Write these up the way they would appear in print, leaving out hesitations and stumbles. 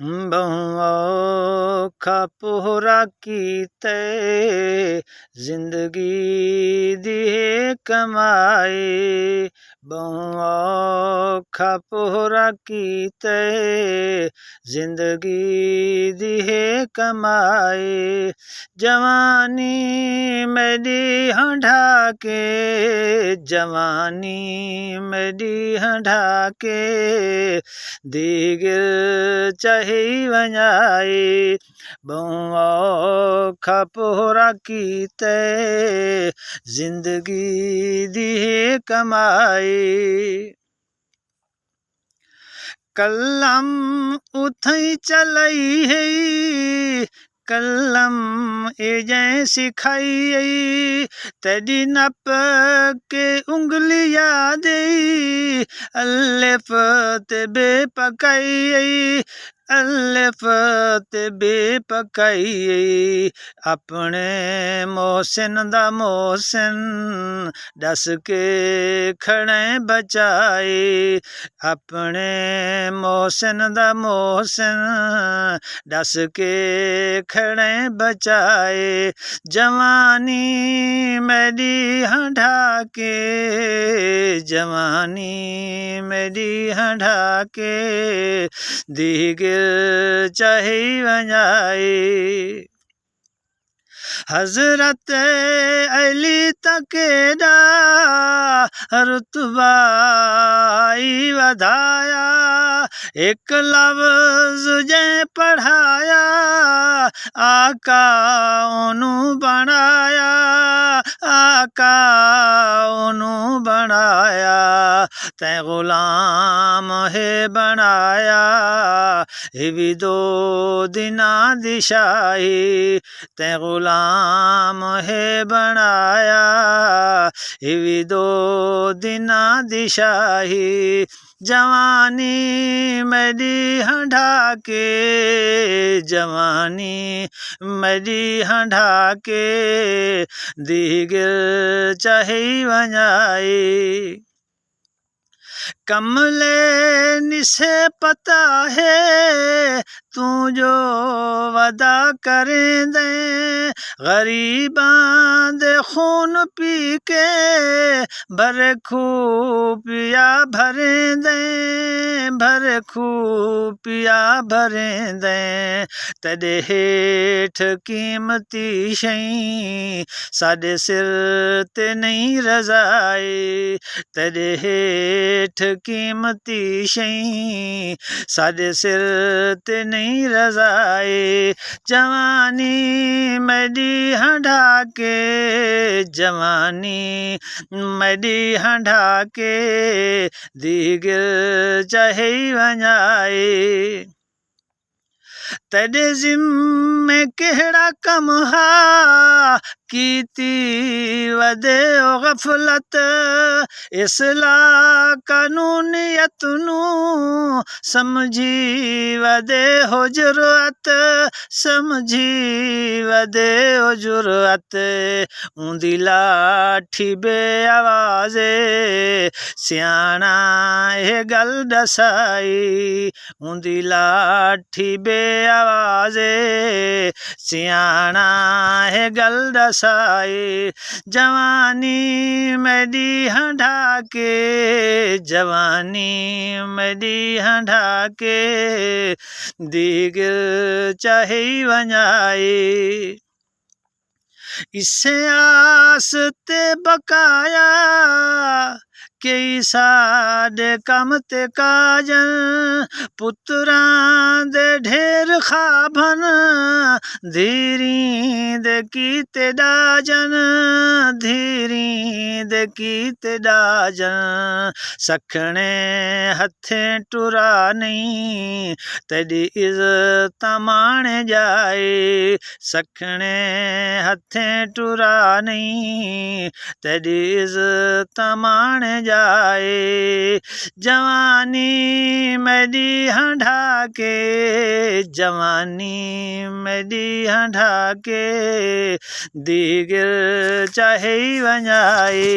बहु खपुरा कीते जिंदगी दिए कमाए बहु खपुरा कीते जिंदगी दिए कमाए जवानी मेरी हंढा के जवानी मेरी हंढा के दीगिर चाहे वञाए बहु खपुरा कीते जिंदगी दिए कमाए कलम उथई चलई है कलम एजें सिखाई तेरी नप के उंगलिया दे अलिफ ते बे पकाई अलिफ ते बे पकाई अपने मोहसिन दा मोहसिन दस के खड़े बचाए अपने मोहसिन दा मोहसिन दस के खड़े बचाए जवानी मेरी हंढा के जवानी मेरी हंढा के दीगिर चाहे वञाए हजरत अली तकेदा रुतबाई वधाया एक लफ्ज जे पढ़ाया आका ओनू बनाया आका ओनू बनाया तै गुलाम है बनाया ये भी दो दिना दिशाई तै गुलाम है बनाया ये भी दो दिना दिशाही जवानी मेरी हंढा के जवानी मेरी हंढा के दीगिर चाहे वञाए कमले निसे पता है तू जो वदा करें दे गरीबां दे खून पी के भरे खूपिया भरे दे भरे खूपिया भरे दे तेरे हेठ कीमती शई साडे सिर ते नहीं रजाए तेरे हेठ कीमती शई साडे सिर ते नहीं रजाए जवानी मेरी हंढा के जवानी मेरी हंढा के दीगिर चाहे वञाए तेरे जिम्मे केड़ा कम हा कीती वदे ओ गफलत इसला कानूनियत नू समझी वदे हो जुरअत समझी वदे हो जुरअत ऊंदी लाठी बे आवाज़े सियाणा ये गल दसाई ऊंदी लाठी बे आवाज़े सियाणा है गल दसाई जवानी मेरी हंढा के जवानी मेरी हंढा के दीगिर चाहे वञाए इसे आस ते बकाया कई साडे कम ते काजन पुत्रां दे ढेर खाभन धीरी दे कीते डाजन धीरी दे कीते डाजन सखने हथें टुरा नहीं तेरी इज्जत माणे जाए सखने हथें टुरा नहीं तेरी इज्जत माणे जाए जवानी मेरी हंढा के जवानी मेरी हंढा के दीगिर चाहे वञाए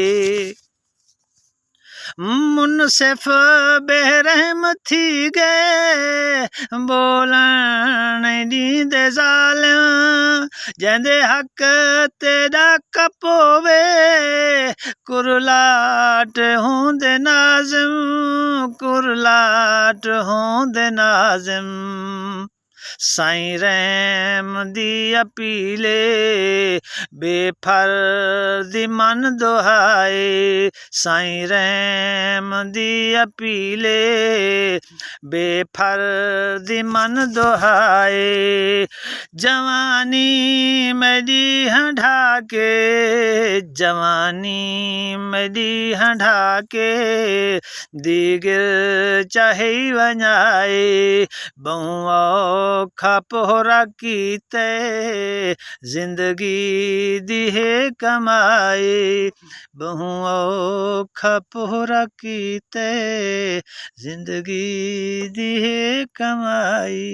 मुनसिफ़ बेरहम थी गए बोलण ॾींदे ज़ालिम जंहिंजे हक़ ते ॾक पोवे कुरलाट हूंदे नाज़िम कुरलाट हूंदे नाज़िम साईं रहम दी अपीले बेफर्दी मन दुहाए साईं रहम दी अपीले बेफर्दी मन दुहाए जवानी मेरी हंढा के जवानी मेरी हंढा के दीगिर चाहे वञाए बहु औखा पोहरा कीते ज़िंदगी दी है कमाए बहु औखा पोहरा कीते ज़िंदगी दी है कमाई।